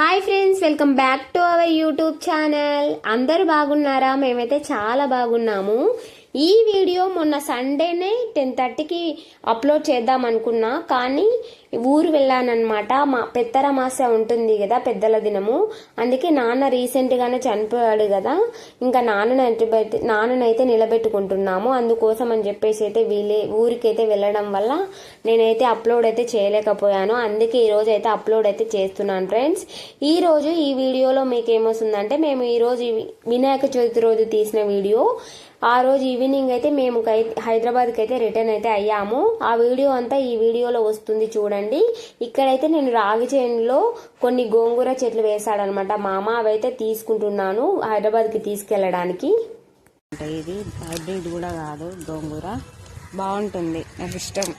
Hi friends, welcome back to our YouTube channel. అందరు బాగున్నారా? మేమైతే చాలా బాగున్నాము. ఈ వీడియో మొన్న సండేనే 10:30కి అప్లోడ్ చేద్దాం అనుకున్నా, కానీ ఊరు వెళ్ళానమాట. మా పెత్తరమాస ఉంటుంది కదా, పెద్దల దినము. అందుకే నాన్న రీసెంట్గానే చనిపోయాడు కదా, ఇంకా నాన్ననైతే నిలబెట్టుకుంటున్నాము. అందుకోసం అని చెప్పేసి అయితే ఊరికైతే వెళ్ళడం వల్ల నేనైతే అప్లోడ్ అయితే చేయలేకపోయాను. అందుకే ఈరోజు అయితే అప్లోడ్ అయితే చేస్తున్నాను ఫ్రెండ్స్. ఈరోజు ఈ వీడియోలో మీకు ఏమొస్తుందంటే, మేము ఈరోజు వినాయక చవితి రోజు తీసిన వీడియో. ఆ రోజు ఈవినింగ్ అయితే మేము హైదరాబాద్కి అయితే రిటర్న్ అయితే అయ్యాము. ఆ వీడియో అంతా ఈ వీడియోలో వస్తుంది చూడండి. ఇక్కడైతే నేను రాగి చేనులో కొన్ని గోంగూర చెట్లు వేసాడనమాట మామ. అవైతే తీసుకుంటున్నాను హైదరాబాద్కి తీసుకెళ్ళడానికి. ఇది హైబ్రిడ్ కూడా కాదు, గోంగూర బాగుంటుంది, నాకు ఇష్టం.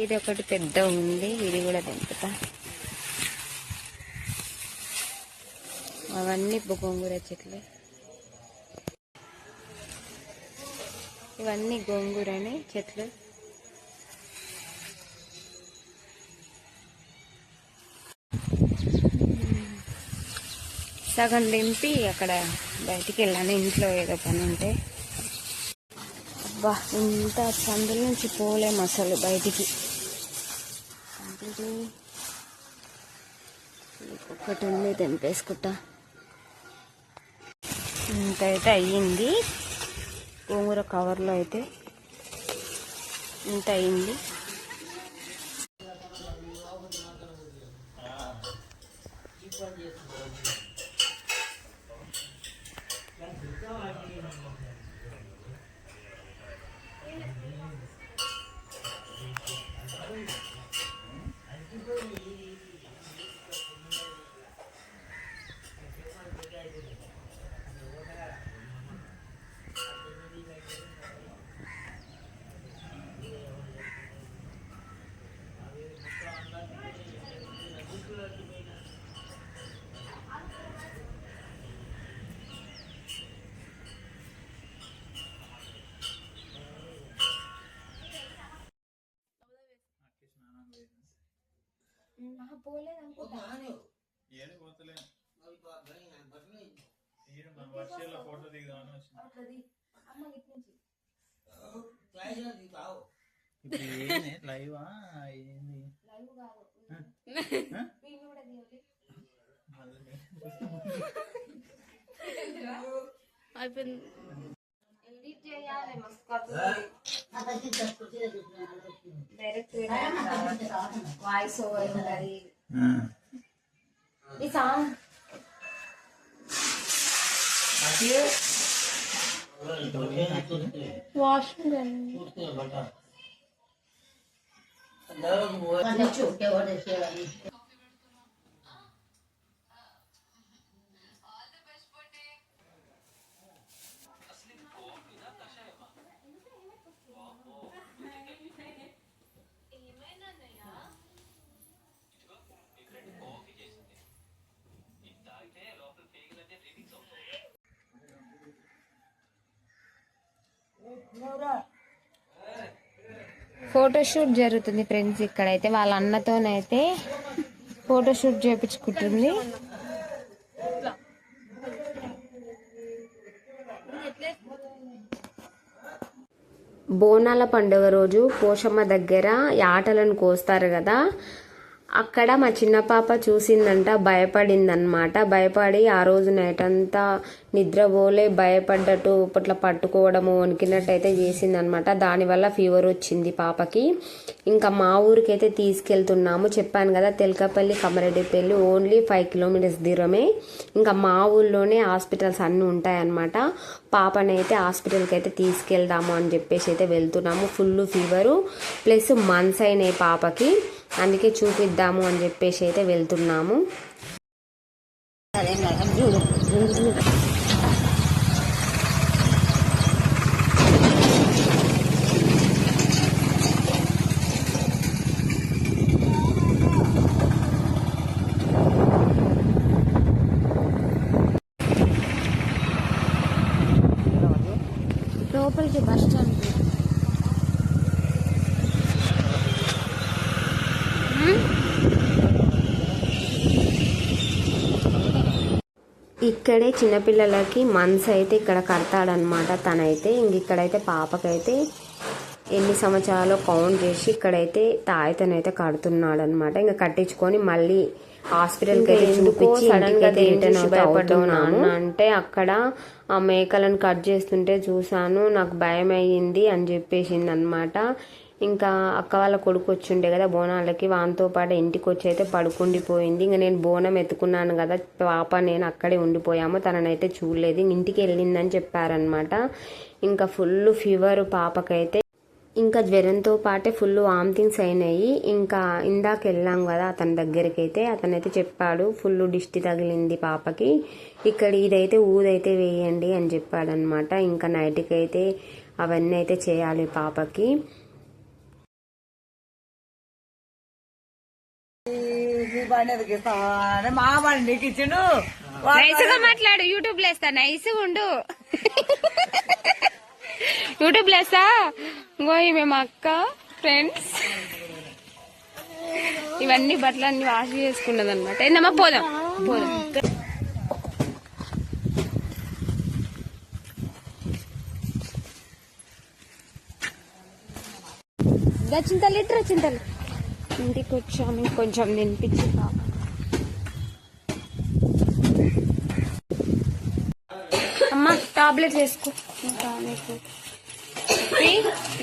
ఇది ఒకటి పెద్ద ఉంది, ఇది కూడా తెంపుతా. అవన్నీ గోంగూర చెట్లు, ఇవన్నీ గోంగూరనే చెట్లు. సగం దింపి అక్కడ బయటికి వెళ్ళాను, ఇంట్లో ఏదో పని ఉంటే. అబ్బా, ఇంత సందుల నుంచి పోలేము అసలు బయటికి. ఒక్కటి ఉంది, తెంపేసుకుంటా. ఇంతైతే అయ్యింది గోంగూర కవర్లో అయితే, ఇంత అయ్యింది. ఫోటో దిగుదామని లైవా డైరెక్ట్ వాయిస్ ఓవర్ ఉంటుంది ఈ సాంగ్. ఫోటోషూట్ జరుగుతుంది ఫ్రెండ్స్. ఇక్కడైతే వాళ్ళ అన్నతోనైతే ఫోటోషూట్ చేయించుకుంటుంది. బోనాల పండుగ రోజు పోషమ్మ దగ్గర యాటలను కోస్తారు కదా, అక్కడ మా చిన్న పాప చూసిందంట, భయపడిందనమాట. భయపడి ఆ రోజు నైట్ అంతా నిద్రపోలే, భయపడ్డట్టు ఇప్పట్లో పట్టుకోవడము వణికినట్టయితే చేసిందనమాట. దానివల్ల ఫీవర్ వచ్చింది పాపకి. ఇంకా మా ఊరికైతే తీసుకెళ్తున్నాము. చెప్పాను కదా, తెలకపల్లి కమరెడ్డిపల్లి ఓన్లీ 5 కిలోమీటర్స్ దూరమే. ఇంకా మా ఊళ్ళోనే హాస్పిటల్స్ అన్నీ ఉంటాయన్నమాట. పాపనైతే హాస్పిటల్కి అయితే తీసుకెళ్దాము అని చెప్పేసి అయితే వెళ్తున్నాము. ఫుల్ ఫీవరు ప్లస్ మంత్స్ అయినాయి పాపకి, అందుకే చూపిద్దాము అని చెప్పేసి అయితే వెళ్తున్నాము. లోపలికి బస్ స్టాండ్ ఇక్కడే చిన్నపిల్లలకి మంత్స్ అయితే ఇక్కడ కడతాడనమాట తనైతే. ఇంక ఇక్కడైతే పాపకైతే ఎన్ని సంవత్సరాలు కౌంట్ చేసి ఇక్కడైతే తాయితనైతే కడుతున్నాడు అనమాట. ఇంకా కట్టించుకొని మళ్ళీ హాస్పిటల్కి అయితే చూపించి సడన్ గా భయపడ్డాను. అంటే అక్కడ ఆ మేకలను కట్ చేస్తుంటే చూసాను, నాకు భయం అయ్యింది అని చెప్పేసింది అనమాట. ఇంకా అక్క వాళ్ళ కొడుకు వచ్చిండే కదా బోనాలకి, వానితో పాటు ఇంటికి వచ్చి అయితే పడుకుండిపోయింది. ఇంకా నేను బోనం ఎత్తుకున్నాను కదా పాప, నేను అక్కడే ఉండిపోయాము, తననైతే చూడలేదు, ఇంటికి వెళ్ళిందని చెప్పారనమాట. ఇంకా ఫుల్ ఫీవర్ పాపకైతే, ఇంకా జ్వరంతో పాటే ఫుల్ వామిటింగ్స్ అయినాయి. ఇంకా ఇందాక వెళ్ళాం కదా అతని దగ్గరికి అయితే, అతనైతే చెప్పాడు ఫుల్ దిష్టి తగిలింది పాపకి, ఇక్కడ ఇదైతే ఊదైతే వేయండి అని చెప్పాడనమాట. ఇంకా నైట్కి అయితే అవన్నీ అయితే చేయాలి పాపకి. నైస్గా మాట్లాడు, యూట్యూబ్ లో వేస్తా, నైస్గా ఉండు. యూట్యూబ్ లో వేస్తా. గోయి మేము అక్క ఫ్రెండ్స్, ఇవన్నీ బట్టలు అన్ని వాష్ చేసుకున్నది అనమాట. ఏందమ్మా పోదాం పోదాం. చింతలు ఇట్రా చింతలు. ఇంటికి వచ్చాము, కొంచెం తినిపించి పాప. అమ్మా టాబ్లెట్స్ వేసుకో,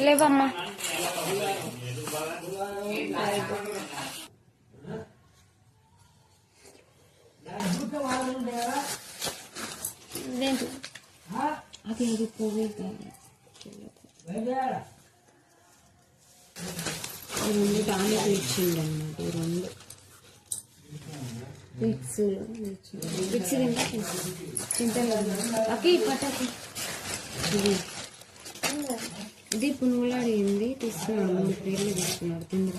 లేవమ్మా. అది అది పోవే రెండు టానిక్ ఇచ్చిండు అన్నమాట. ఈ రెండు విక్స్ విక్స్ తింటాను అకి పటాకి. ఇది పునుగులాడింది తీసుకున్నాడు, 3 పేర్లు తీసుకున్నాడు. తిండి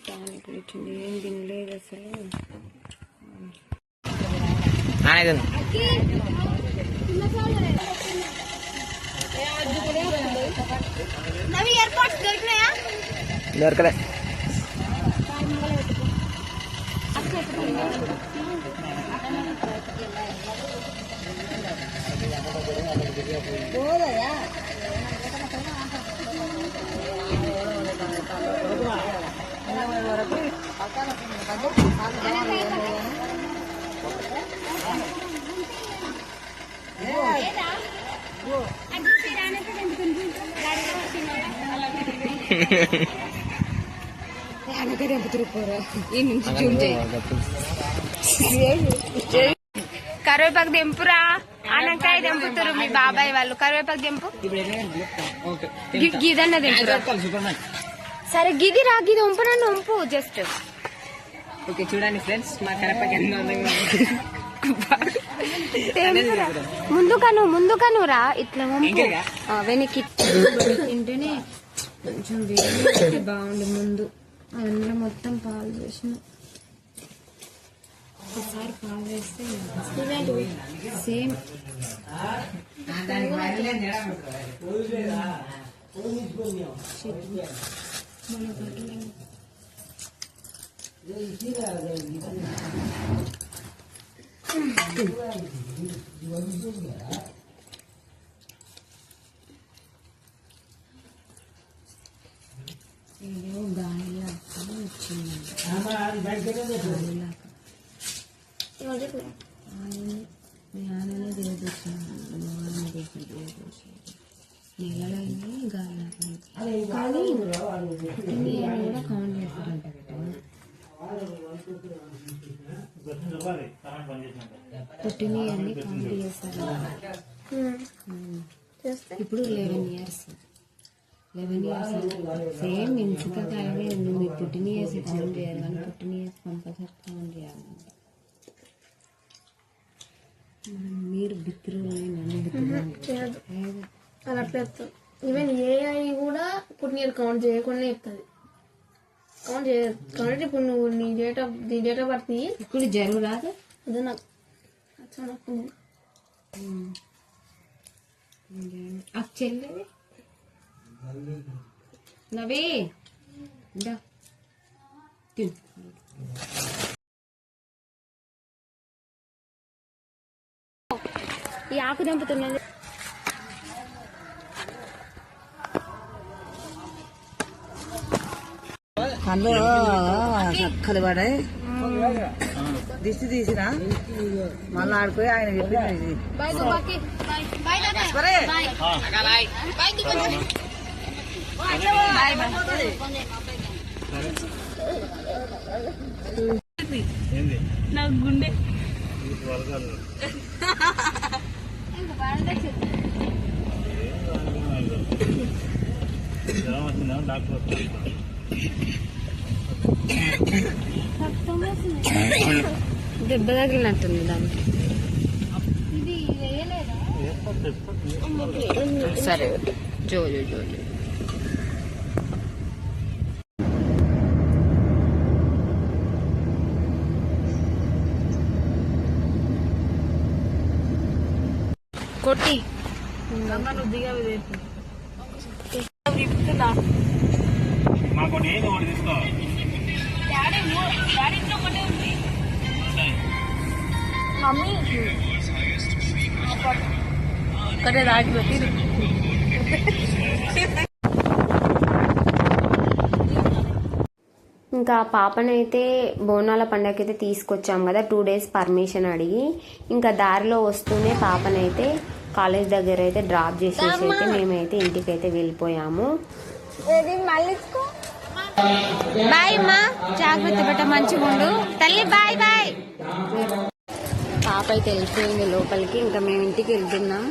టానిక్ ఇచ్చింది, ఏం తినలేదు అసలు. దొరకలే. కరివేపాకు దింపురా, ఆనకాయ దింపుతారు మీ బాబాయ్ వాళ్ళు. కరివేపాకు దింపు, గిదన్న దింపురా. సరే గిది రా, గిది వంపురా, వంపు జస్ట్. ఓకే చూడండి ఫ్రెండ్స్, మా కరివేపాకు ఎంత అందంగా ముందుకను రా, ఇట్లా వంపు వెనక్కి. తింటేనే కొంచెం వేడి బాగుంది. ముందు అందులో మొత్తం పాలు వేసిన, ఒకసారి పాలు వేస్తే సేమ్ ఏదో గాలిలాగా వచ్చింది. జ్ఞాననే దేవుకొచ్చాను, నెలలైనా గాలి కానీ నేను కూడా కౌంట్ చేస్తారంట. పుట్టినవి అన్ని కౌంట్ చేస్తారు. ఇప్పుడు 11 years సేమ్ ఇన్సిక అలాగే ఉంది. మీరు పుట్టిన ఇయర్స్ కౌంట్ చేయాలి, కానీ పుట్టిన ఇయర్స్ కంపల్సరీ కౌంట్ చేయాలన్నమాట. మీరు బిత్తులు అలా పెడతాం. ఈవెన్ ఏఐ కూడా ఇప్పుడు నేను కౌంట్ చేయకుండా చెప్తుంది, కౌంట్ చేయదు. కాబట్టి ఇప్పుడు నువ్వు నీ డేట్ ఆఫ్ బర్త్ ఇప్పుడు జరుగు రాదు. అదే నాకు నాకు చెల్లెది నవే ఈ ఆకు దింపుతున్నది. అందులో చక్కలు పడాయి దిష్టి తీసినా మళ్ళీ ఆడిపోయి ఆయన చెప్పింది దెబ్బ తగిలినట్టుంది దానికి. సరే జోజో జోజో. కొట్టి ఒకటే రాగి పెట్టి ఇంకా పాపనైతే బోనాల పండగకైతే తీసుకొచ్చాం కదా, 2 days పర్మిషన్ అడిగి. ఇంకా దారిలో వస్తూనే పాపనైతే కాలేజ్ దగ్గర అయితే డ్రాప్ చేసేసి అయితే మేమైతే ఇంటికైతే వెళ్ళిపోయాము. బాయ్ అమ్మా, జాగ్రత్త బట్ట, మంచిగా ఉండు తల్లి. Bye bye. పాప అయితే వెళ్ళిపోయింది లోపలికి. ఇంకా మేము ఇంటికి వెళ్తున్నాం.